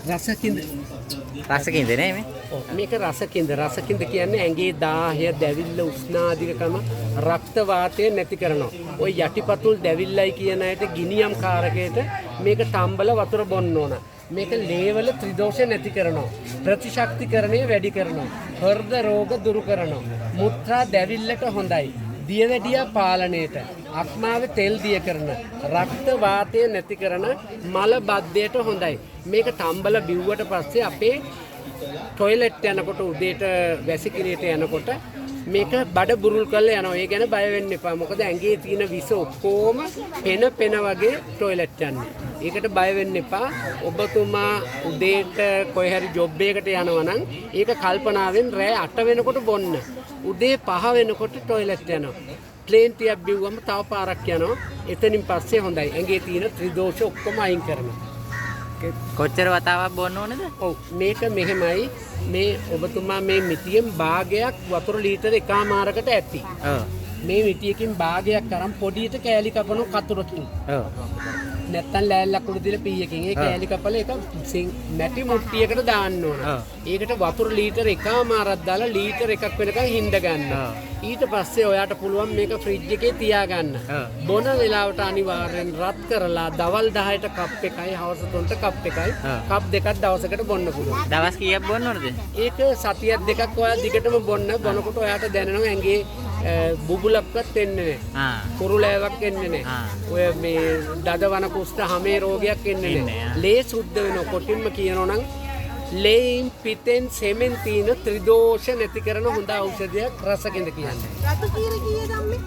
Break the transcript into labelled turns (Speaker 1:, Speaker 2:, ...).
Speaker 1: රසකින්ද
Speaker 2: රසකින්ද නේ මේ?
Speaker 1: මේක රසකින්ද කියන්නේ ඇඟේ දාහය දැවිල්ල උෂ්ණාධිකකම රක්ත වාතය නැති කරනවා. ওই යටිපතුල් දැවිල්ලයි කියන අයට ගිනියම් කාරකයට මේක තම්බල වතුර බොන්න ඕන. මේක ලේවල ත්‍රිදෝෂ නැති කරනවා. ප්‍රතිශක්තිකරණය වැඩි කරනවා. හෘද රෝග දුරු කරනවා. මුත්‍රා දැවිල්ලට හොඳයි. දියවැඩියා පාලනයට අක්මාවේ තෙල් දිය කරන රක්ත වාතය නැති කරන මල බද්ධයට හොඳයි. මේක තම්බල බිව්වට පස්සේ අපේ ටොයිලට් යනකොට උදේට වැසිකිළියට යනකොට මේක බඩ බුරුල් කරලා යනවා. ඒ ගැන බය වෙන්න එපා. මොකද ඇඟේ තියෙන විස ඔක්කොම පෙන වගේ ටොයිලට් යන්නේ. ඒකට බය වෙන්න එපා. ඔබතුමා උදේට කොයි හරි ජොබ් එකකට යනවා නම් ඒක කල්පනාවෙන් රෑ 8 වෙනකොට බොන්න. උදේ 5 වෙනකොට ටොයිලට් යනවා. ප්ලේන් ටියක් බිව්වම තව පාරක් යනවා. එතනින් පස්සේ හොඳයි. ඇඟේ තියෙන ත්‍රිදෝෂ ඔක්කොම අයින් කරනවා.
Speaker 2: කොච්චර වතාවක් බොන්න ඕනද?
Speaker 1: ඔව් මේක මෙහෙමයි. මේ ඔබතුමා මේ මිටියෙන් භාගයක් වතුර ලීටර එකමාරකට ඇති.
Speaker 2: ඔව්.
Speaker 1: මේ මිටියකින් භාගයක් අරන් පොඩියට කෑලි කපන කතුරකින්.
Speaker 2: ඔව්.
Speaker 1: නැත්තම් ලෑල්ලක් උඩ දාලා පීයකින් ඒ කෑලි කපලා ඒක මැටි මුට්ටියකට දාන්න ඕන. ඒකට වතුර ලීටර එකමාරක් දාලා ලීටර එකක් වෙනකන් හින්ද ගන්නවා. ඊට පස්සේ ඔයාට පුළුවන් මේක ෆ්‍රිජ් එකේ තියාගන්න. බොන වෙලාවට අනිවාර්යෙන් රත් කරලා දවල් 10ට කප් එකයි හවස 3ට කප් එකයි කප් දෙකක් දවසකට බොන්න පුළුවන්.
Speaker 2: දවස් කීයක් බොන්න ඕනද?
Speaker 1: ඒක සතියක් දෙකක් ඔයා දිගටම බොනකොට ඔයාට දැනෙනවා ඇඟේ බුබුලක්වත් එන්නේ නැහැ. කුරුලෑවක් එන්නේ නැහැ. ඔය මේ දදවන කුෂ්ඨ හැමේ රෝගයක් එන්නේ නැහැ. ලේ සුද්ධ වෙනවා. කොටින්ම කියනවා නම් ලේයින් පිටෙන් සෙමෙන් තියෙන ත්‍රිදෝෂ නැති කරන හොඳ ඖෂධයක් රසකින්ද කියන්නේ.
Speaker 3: රතු කීර කීයද අම්මේ?